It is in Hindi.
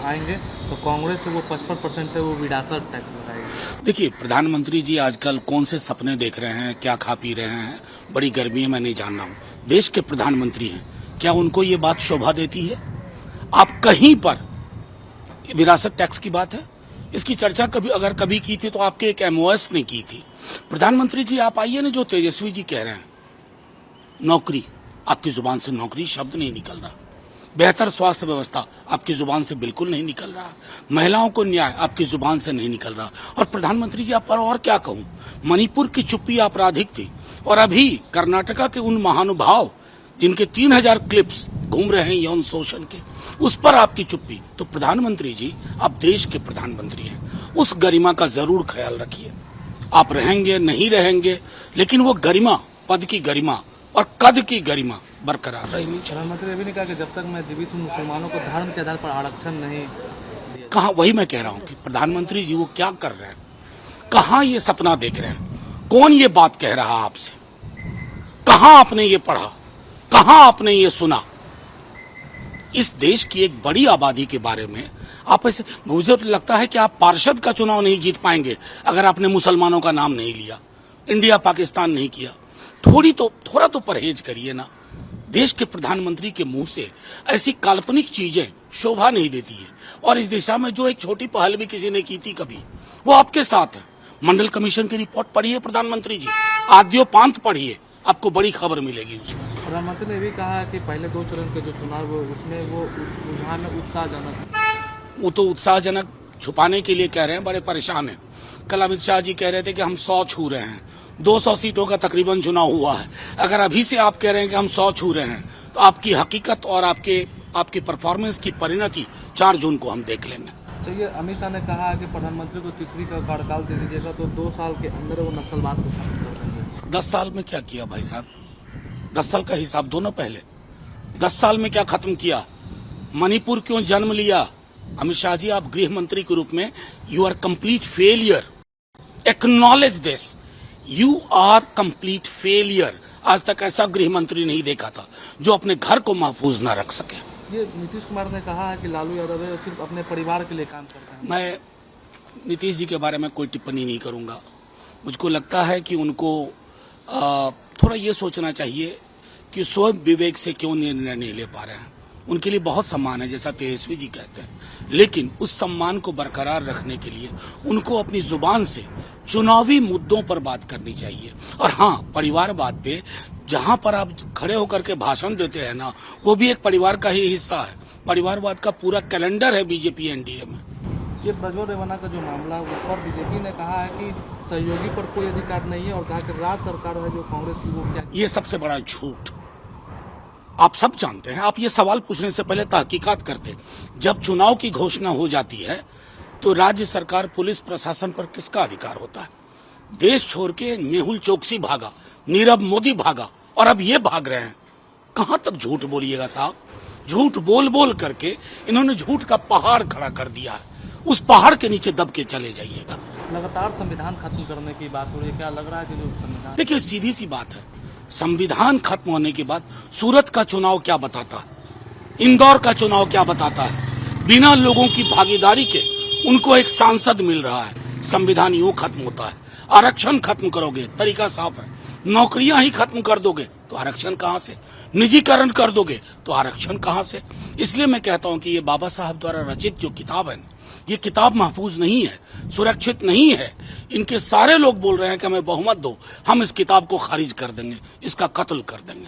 आएंगे तो कांग्रेस से वो 55% है वो विरासत टैक्स लगाएगी। देखिए, प्रधानमंत्री जी आजकल कौन से सपने देख रहे हैं, क्या खा पी रहे हैं, बड़ी गर्मी है, मैं नहीं जान रहा हूँ। देश के प्रधानमंत्री हैं, क्या उनको ये बात शोभा देती है? आप कहीं पर विरासत टैक्स की बात है, इसकी चर्चा कभी की थी तो आपके एक एमओएस ने की थी। प्रधानमंत्री जी आप आइए ना, जो तेजस्वी जी कह रहे हैं, नौकरी, आपकी जुबान से नौकरी शब्द नहीं निकल रहा। बेहतर स्वास्थ्य व्यवस्था आपकी जुबान से बिल्कुल नहीं निकल रहा। महिलाओं को न्याय आपकी जुबान से नहीं निकल रहा। और प्रधानमंत्री जी आप पर और क्या कहूं, मणिपुर की चुप्पी आपराधिक थी, और अभी कर्नाटका के उन महानुभाव जिनके 3000 क्लिप्स घूम रहे हैं यौन शोषण के, उस पर आपकी चुप्पी। तो प्रधानमंत्री जी आप देश के प्रधानमंत्री हैं, उस गरिमा का जरूर ख्याल रखिए। आप रहेंगे नहीं रहेंगे, लेकिन वो गरिमा, पद की गरिमा और कद की गरिमा बरकरार रहेगी। प्रधानमंत्री ने भी कहा कि जब तक मैं जीवित हूँ मुसलमानों को धर्म के आधार पर आरक्षण नहीं दिया। कहाँ, वही मैं कह रहा हूँ कि प्रधानमंत्री जी वो क्या कर रहे हैं, कहाँ ये सपना देख रहे हैं, कौन ये बात कह रहा आपसे, कहाँ आपने ये पढ़ा, कहाँ आपने ये सुना? इस देश की एक बड़ी आबादी के बारे में आप ऐसे, मुझे तो लगता है कि आप पार्षद का चुनाव नहीं जीत पाएंगे अगर आपने मुसलमानों का नाम नहीं लिया, इंडिया पाकिस्तान नहीं किया। थोड़ा तो परहेज करिए ना। देश के प्रधानमंत्री के मुंह से ऐसी काल्पनिक चीजें शोभा नहीं देती है। और इस दिशा में जो एक छोटी पहल भी किसी ने की थी कभी, वो आपके साथ है। मंडल कमीशन की रिपोर्ट पढ़िए प्रधानमंत्री जी, आद्योपांत पढ़िए, आपको बड़ी खबर मिलेगी उसमें। प्रधानमंत्री ने भी कहा कि पहले 2 चरण के जो चुनाव हुए उसमें वो रुझान उत्साहजनक, वो तो उत्साहजनक छुपाने के लिए कह रहे हैं, बड़े परेशान हैं। कल अमित शाह जी कह रहे थे कि हम 100 छू रहे हैं, 200 सीटों का तकरीबन चुनाव हुआ है। अगर अभी से आप कह रहे हैं कि हम 100 छू रहे हैं, तो आपकी हकीकत और आपकी परफॉर्मेंस की परिणति 4 जून को हम देख लेंगे। चलिए, अमित शाह ने कहा कि प्रधानमंत्री को तीसरी का कार्यकाल दे दीजिएगा तो 2 साल के अंदर वो नक्सलवाद को खत्म कर देंगे। 10 साल में क्या किया भाई साहब? 10 साल का हिसाब दो ना पहले। 10 साल में क्या खत्म किया? मणिपुर क्यों जन्म लिया? अमित शाह जी, आप गृह मंत्री के रूप में you are complete failure. Acknowledge this, you are complete failure. आज तक ऐसा गृह मंत्री नहीं देखा था जो अपने घर को महफूज न रख सके। ये नीतीश कुमार ने कहा है कि लालू यादव है सिर्फ अपने परिवार के लिए काम करते हैं। मैं नीतीश जी के बारे में कोई टिप्पणी नहीं करूंगा। मुझको लगता है कि उनको थोड़ा ये सोचना चाहिए कि स्वयं विवेक से क्यों निर्णय नहीं ले पा रहे हैं। उनके लिए बहुत सम्मान है, जैसा तेजस्वी जी कहते हैं, लेकिन उस सम्मान को बरकरार रखने के लिए उनको अपनी जुबान से चुनावी मुद्दों पर बात करनी चाहिए। और हाँ, परिवारवाद पे जहां पर आप खड़े होकर के भाषण देते हैं ना, वो भी एक परिवार का ही हिस्सा है। परिवारवाद का पूरा कैलेंडर है बीजेपी एनडीए में। ये प्रज्वल रेवन्ना का जो मामला है उस पर बीजेपी ने कहा है कि सहयोगी पर कोई अधिकार नहीं है और कहा कि राज्य सरकार है जो कांग्रेस की वो क्या। ये सबसे बड़ा झूठ आप सब जानते हैं। आप ये सवाल पूछने से पहले तहकीकात करते। जब चुनाव की घोषणा हो जाती है तो राज्य सरकार, पुलिस प्रशासन पर किसका अधिकार होता है? देश छोड़ के मेहुल चोकसी भागा, नीरव मोदी भागा, और अब ये भाग रहे हैं। कहां तक झूठ बोलिएगा साहब? झूठ बोल बोल करके इन्होंने झूठ का पहाड़ खड़ा कर दिया है। उस पहाड़ के नीचे दब के चले जाइएगा। लगातार संविधान खत्म करने की बात हो रही है, क्या लग रहा है कि जो संविधान, देखिए सीधी सी बात है, संविधान खत्म होने के बाद सूरत का चुनाव क्या बताता है, इंदौर का चुनाव क्या बताता है? बिना लोगों की भागीदारी के उनको एक सांसद मिल रहा है। संविधान यूं खत्म होता है। आरक्षण खत्म करोगे, तरीका साफ है। नौकरियां ही खत्म कर दोगे तो आरक्षण कहां से? निजीकरण कर दोगे तो आरक्षण कहां से? इसलिए मैं कहता हूं कि ये बाबा साहब द्वारा रचित जो किताब है, ये किताब महफूज नहीं है, सुरक्षित नहीं है। इनके सारे लोग बोल रहे हैं कि हमें बहुमत दो, हम इस किताब को खारिज कर देंगे, इसका कत्ल कर देंगे।